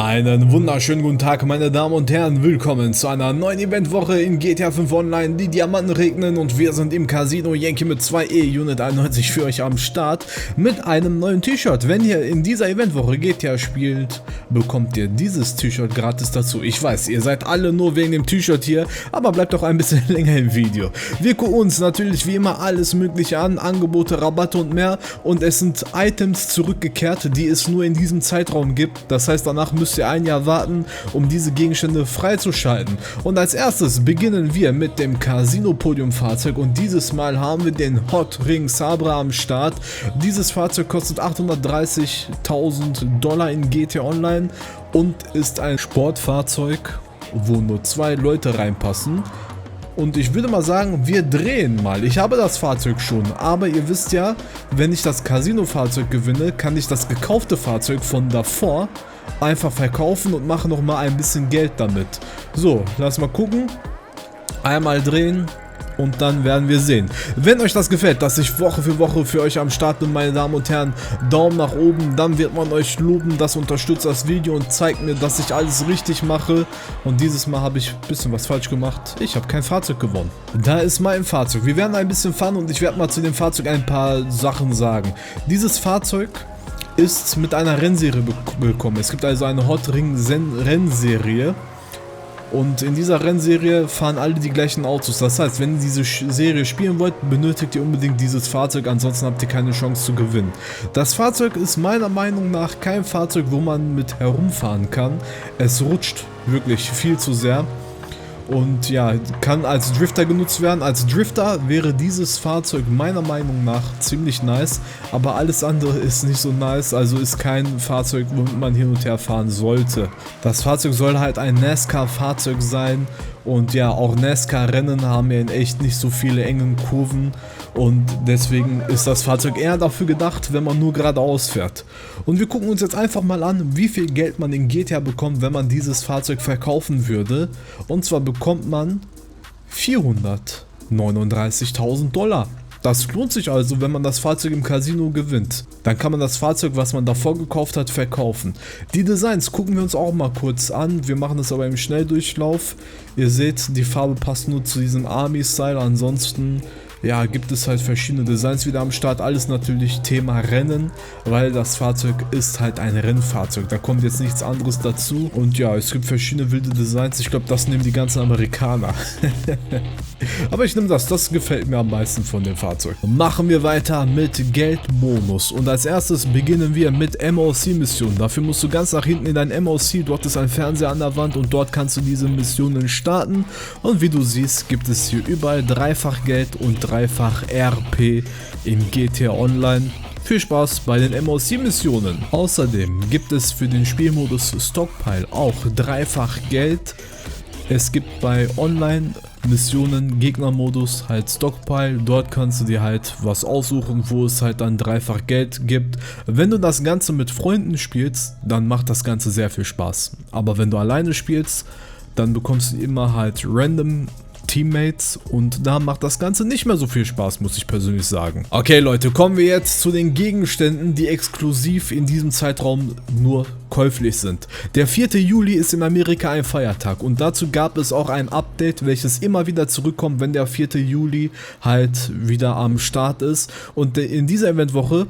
Einen wunderschönen guten Tag, meine Damen und Herren, willkommen zu einer neuen Eventwoche in GTA 5 Online. Die Diamanten regnen und wir sind im Casino Yankee mit 2E Unit 91 für euch am Start mit einem neuen T-Shirt. Wenn ihr in dieser Eventwoche GTA spielt, bekommt ihr dieses T-Shirt gratis dazu. Ich weiß, ihr seid alle nur wegen dem T-Shirt hier, aber bleibt doch ein bisschen länger im Video. Wir gucken uns natürlich wie immer alles mögliche an, Angebote, Rabatte und mehr, und es sind Items zurückgekehrt, die es nur in diesem Zeitraum gibt. Das heißt, danach müsst ihr ein Jahr warten, um diese Gegenstände freizuschalten. Und als erstes beginnen wir mit dem Casino-Podium-Fahrzeug, und dieses Mal haben wir den Hot Ring Sabra am Start. Dieses Fahrzeug kostet 830.000 Dollar in GTA Online und ist ein Sportfahrzeug, wo nur 2 Leute reinpassen. Und ich würde mal sagen, wir drehen mal. Ich habe das Fahrzeug schon, aber ihr wisst ja, wenn ich das Casino-Fahrzeug gewinne, kann ich das gekaufte Fahrzeug von davor einfach verkaufen und mache noch mal ein bisschen Geld damit. So, lass mal gucken. Einmal drehen. Und dann werden wir sehen. Wenn euch das gefällt, dass ich Woche für Woche für euch am Start bin, meine Damen und Herren, Daumen nach oben, dann wird man euch loben. Das unterstützt das Video und zeigt mir, dass ich alles richtig mache. Und dieses Mal habe ich ein bisschen was falsch gemacht. Ich habe kein Fahrzeug gewonnen. Da ist mein Fahrzeug. Wir werden ein bisschen fahren und ich werde mal zu dem Fahrzeug ein paar Sachen sagen. Dieses Fahrzeug ist mit einer Rennserie bekommen. Es gibt also eine Hot Ring Rennserie. Und in dieser Rennserie fahren alle die gleichen Autos. Das heißt, wenn ihr diese Serie spielen wollt, benötigt ihr unbedingt dieses Fahrzeug, ansonsten habt ihr keine Chance zu gewinnen. Das Fahrzeug ist meiner Meinung nach kein Fahrzeug, wo man mit herumfahren kann. Es rutscht wirklich viel zu sehr. Und ja, kann als Drifter genutzt werden. Als Drifter wäre dieses Fahrzeug meiner Meinung nach ziemlich nice, aber alles andere ist nicht so nice, also ist kein Fahrzeug, womit man hin und her fahren sollte. Das Fahrzeug soll halt ein NASCAR-Fahrzeug sein, und ja, auch NASCAR-Rennen haben ja in echt nicht so viele engen Kurven, und deswegen ist das Fahrzeug eher dafür gedacht, wenn man nur geradeaus fährt. Und wir gucken uns jetzt einfach mal an, wie viel Geld man in GTA bekommt, wenn man dieses Fahrzeug verkaufen würde. Und zwar bekommt man 439.000 Dollar. Das lohnt sich also, wenn man das Fahrzeug im Casino gewinnt. Dann kann man das Fahrzeug, was man davor gekauft hat, verkaufen. Die Designs gucken wir uns auch mal kurz an. Wir machen das aber im Schnelldurchlauf. Ihr seht, die Farbe passt nur zu diesem Army-Style. Ansonsten ja, gibt es halt verschiedene Designs wieder am Start. Alles natürlich Thema Rennen, weil das Fahrzeug ist halt ein Rennfahrzeug. Da kommt jetzt nichts anderes dazu. Und ja, es gibt verschiedene wilde Designs. Ich glaube, das nehmen die ganzen Amerikaner. Aber ich nehme das gefällt mir am meisten von dem Fahrzeug. Machen wir weiter mit Geldbonus. Und als erstes beginnen wir mit MOC-Missionen. Dafür musst du ganz nach hinten in dein MOC. Dort ist ein Fernseher an der Wand und dort kannst du diese Missionen starten. Und wie du siehst, gibt es hier überall dreifach Geld und dreifach RP in GTA Online. Viel Spaß bei den MOC-Missionen. Außerdem gibt es für den Spielmodus Stockpile auch dreifach Geld. Es gibt bei Online-Missionen, Gegnermodus halt Stockpile. Dort kannst du dir halt was aussuchen, wo es halt dann dreifach Geld gibt. Wenn du das Ganze mit Freunden spielst, dann macht das Ganze sehr viel Spaß. Aber wenn du alleine spielst, dann bekommst du immer halt random Teammates, und da macht das Ganze nicht mehr so viel Spaß, muss ich persönlich sagen. Okay Leute, kommen wir jetzt zu den Gegenständen, die exklusiv in diesem Zeitraum nur käuflich sind. Der 4. Juli ist in Amerika ein Feiertag, und dazu gab es auch ein Update, welches immer wieder zurückkommt, wenn der 4. Juli halt wieder am Start ist. Und in dieser Eventwoche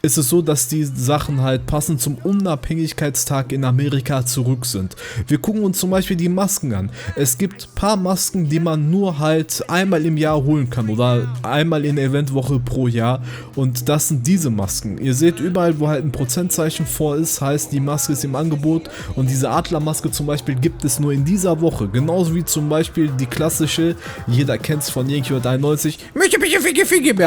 ist es so, dass die Sachen halt passend zum Unabhängigkeitstag in Amerika zurück sind. Wir gucken uns zum Beispiel die Masken an. Es gibt ein paar Masken, die man nur halt einmal im Jahr holen kann oder einmal in der Eventwoche pro Jahr, und das sind diese Masken. Ihr seht überall, wo halt ein Prozentzeichen vor ist, heißt die Maske ist im Angebot, und diese Adlermaske zum Beispiel gibt es nur in dieser Woche. Genauso wie zum Beispiel die klassische, jeder kennt es von Yankee 91,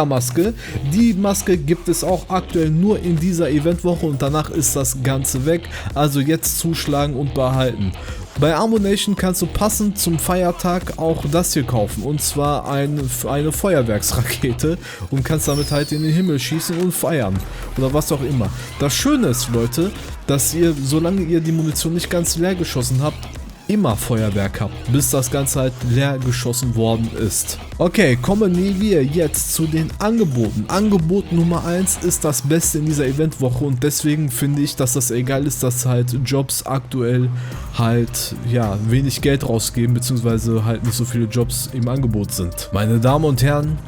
Maske. Die Maske gibt es auch aktuell nur in dieser Eventwoche, und danach ist das Ganze weg. Also jetzt zuschlagen und behalten. Bei Ammunition kannst du passend zum Feiertag auch das hier kaufen, und zwar eine Feuerwerksrakete, und kannst damit halt in den Himmel schießen und feiern oder was auch immer. Das Schöne ist, Leute, dass ihr, solange ihr die Munition nicht ganz leer geschossen habt, immer Feuerwerk habt, bis das Ganze halt leer geschossen worden ist. Okay, kommen wir jetzt zu den Angeboten. Angebot Nummer 1 ist das Beste in dieser Eventwoche und deswegen finde ich, dass das egal ist, dass halt Jobs aktuell halt, ja, wenig Geld rausgeben, beziehungsweise halt nicht so viele Jobs im Angebot sind. Meine Damen und Herren,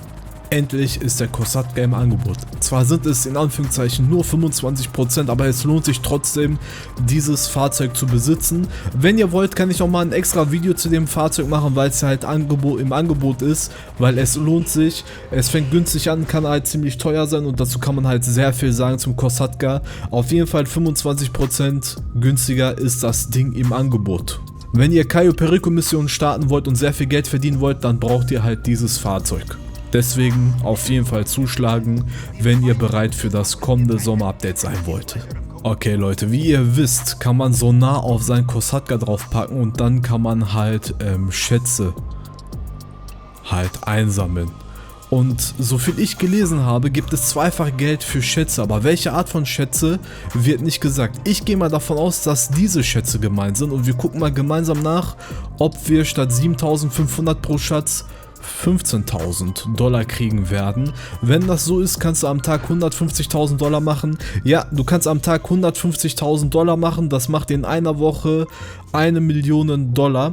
endlich ist der Kosatka im Angebot. Zwar sind es in Anführungszeichen nur 25%, aber es lohnt sich trotzdem, dieses Fahrzeug zu besitzen. Wenn ihr wollt, kann ich noch mal ein extra Video zu dem Fahrzeug machen, weil es halt im Angebot ist, weil es lohnt sich. Es fängt günstig an, kann halt ziemlich teuer sein und dazu kann man halt sehr viel sagen zum Kosatka. Auf jeden Fall 25% günstiger ist das Ding im Angebot. Wenn ihr Cayo Perico Missionen starten wollt und sehr viel Geld verdienen wollt, dann braucht ihr halt dieses Fahrzeug. Deswegen auf jeden Fall zuschlagen, wenn ihr bereit für das kommende Sommer-Update sein wollt. Okay Leute, wie ihr wisst, kann man Sonar auf seinen Kosatka draufpacken und dann kann man halt Schätze halt einsammeln. Und so viel ich gelesen habe, gibt es zweifach Geld für Schätze, aber welche Art von Schätze wird nicht gesagt. Ich gehe mal davon aus, dass diese Schätze gemeint sind und wir gucken mal gemeinsam nach, ob wir statt 7.500 pro Schatz 15.000 Dollar kriegen werden. Wenn das so ist, kannst du am Tag 150.000 Dollar machen. Ja, du kannst am Tag 150.000 Dollar machen. Das macht in einer Woche 1 Million Dollar.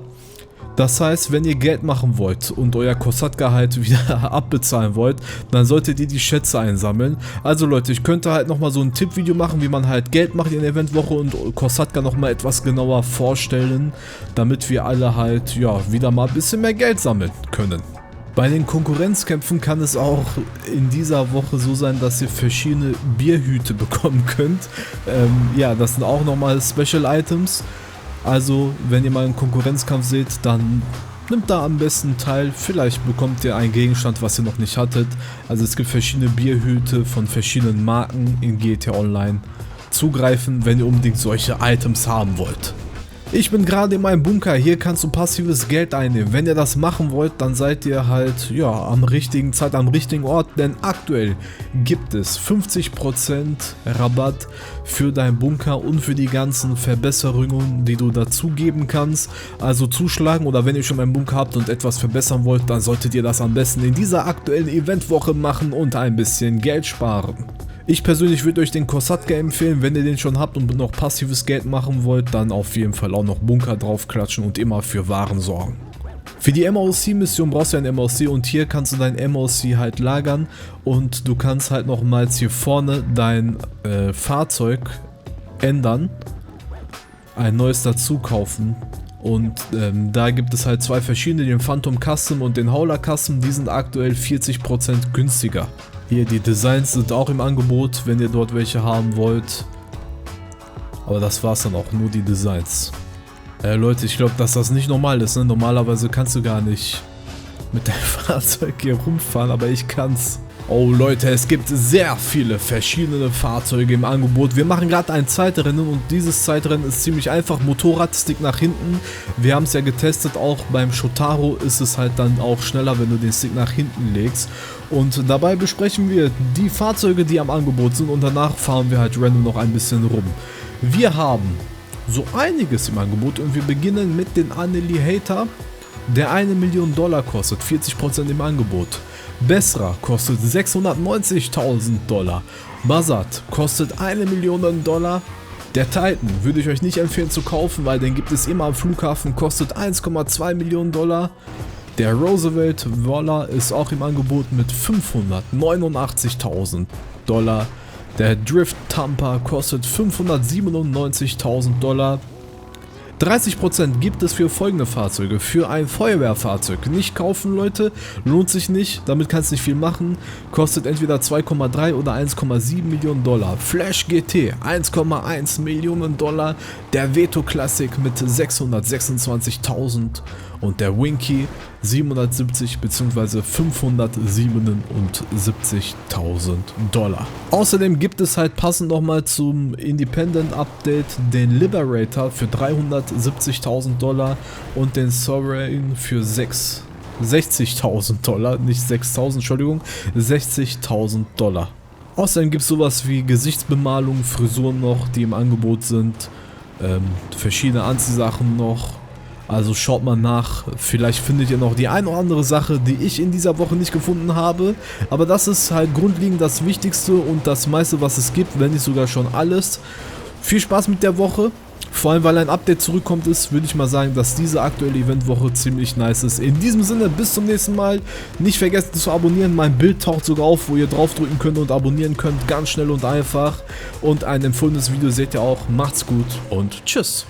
Das heißt, wenn ihr Geld machen wollt und euer Kosatka halt wieder abbezahlen wollt, dann solltet ihr die Schätze einsammeln. Also Leute, ich könnte halt nochmal so ein Tippvideo machen, wie man halt Geld macht in der Eventwoche und Kosatka nochmal etwas genauer vorstellen, damit wir alle halt, ja, wieder mal ein bisschen mehr Geld sammeln können. Bei den Konkurrenzkämpfen kann es auch in dieser Woche so sein, dass ihr verschiedene Bierhüte bekommen könnt. Ja, das sind auch nochmal Special Items. Also, wenn ihr mal einen Konkurrenzkampf seht, dann nimmt da am besten teil. Vielleicht bekommt ihr einen Gegenstand, was ihr noch nicht hattet. Also es gibt verschiedene Bierhüte von verschiedenen Marken in GTA Online. Zugreifen, wenn ihr unbedingt solche Items haben wollt. Ich bin gerade in meinem Bunker, hier kannst du passives Geld einnehmen. Wenn ihr das machen wollt, dann seid ihr halt, ja, am richtigen Zeit, am richtigen Ort, denn aktuell gibt es 50% Rabatt für deinen Bunker und für die ganzen Verbesserungen, die du dazu geben kannst. Also zuschlagen, oder wenn ihr schon einen Bunker habt und etwas verbessern wollt, dann solltet ihr das am besten in dieser aktuellen Eventwoche machen und ein bisschen Geld sparen. Ich persönlich würde euch den Kosatka empfehlen, wenn ihr den schon habt und noch passives Geld machen wollt, dann auf jeden Fall auch noch Bunker draufklatschen und immer für Waren sorgen. Für die MOC-Mission brauchst du ein MOC und hier kannst du dein MOC halt lagern und du kannst halt nochmals hier vorne dein Fahrzeug ändern, ein neues dazu kaufen. Und da gibt es halt zwei verschiedene, den Phantom Custom und den Howler Custom, die sind aktuell 40% günstiger. Hier, die Designs sind auch im Angebot, wenn ihr dort welche haben wollt. Aber das war's dann auch, nur die Designs. Leute, ich glaube, dass das nicht normal ist, ne? Normalerweise kannst du gar nicht mit deinem Fahrzeug hier rumfahren, aber ich kann's. Oh Leute, es gibt sehr viele verschiedene Fahrzeuge im Angebot. Wir machen gerade ein Zeitrennen und dieses Zeitrennen ist ziemlich einfach. Motorradstick nach hinten. Wir haben es ja getestet, auch beim Shotaro ist es halt dann auch schneller, wenn du den Stick nach hinten legst. Und dabei besprechen wir die Fahrzeuge, die am Angebot sind und danach fahren wir halt random noch ein bisschen rum. Wir haben so einiges im Angebot und wir beginnen mit den Annelie Hater, der 1 Million Dollar kostet, 40% im Angebot. Besra kostet 690.000 Dollar. Bazat kostet 1 Million Dollar. Der Titan würde ich euch nicht empfehlen zu kaufen, weil den gibt es immer am Flughafen, kostet 1,2 Millionen Dollar. Der Roosevelt Waller ist auch im Angebot mit 589.000 Dollar. Der Drift Tampa kostet 597.000 Dollar. 30% gibt es für folgende Fahrzeuge. Für ein Feuerwehrfahrzeug nicht kaufen, Leute, lohnt sich nicht, damit kannst du nicht viel machen. Kostet entweder 2,3 oder 1,7 Millionen Dollar. Flash GT 1,1 Millionen Dollar. Der Veto Classic mit 626.000 und der Winky 770 bzw. 577.000 Dollar. Außerdem gibt es halt passend nochmal zum Independent Update den Liberator für 370.000 Dollar und den Sovereign für 60.000 Dollar, nicht 6.000, Entschuldigung, 60.000 Dollar. Außerdem gibt es sowas wie Gesichtsbemalung, Frisuren noch, die im Angebot sind, verschiedene Anziehsachen noch. Also schaut mal nach, vielleicht findet ihr noch die ein oder andere Sache, die ich in dieser Woche nicht gefunden habe. Aber das ist halt grundlegend das Wichtigste und das meiste, was es gibt, wenn nicht sogar schon alles. Viel Spaß mit der Woche. Vor allem, weil ein Update zurückkommt ist, würde ich mal sagen, dass diese aktuelle Eventwoche ziemlich nice ist. In diesem Sinne, bis zum nächsten Mal. Nicht vergessen zu abonnieren. Mein Bild taucht sogar auf, wo ihr draufdrücken könnt und abonnieren könnt. Ganz schnell und einfach. Und ein empfohlenes Video seht ihr auch. Macht's gut und tschüss.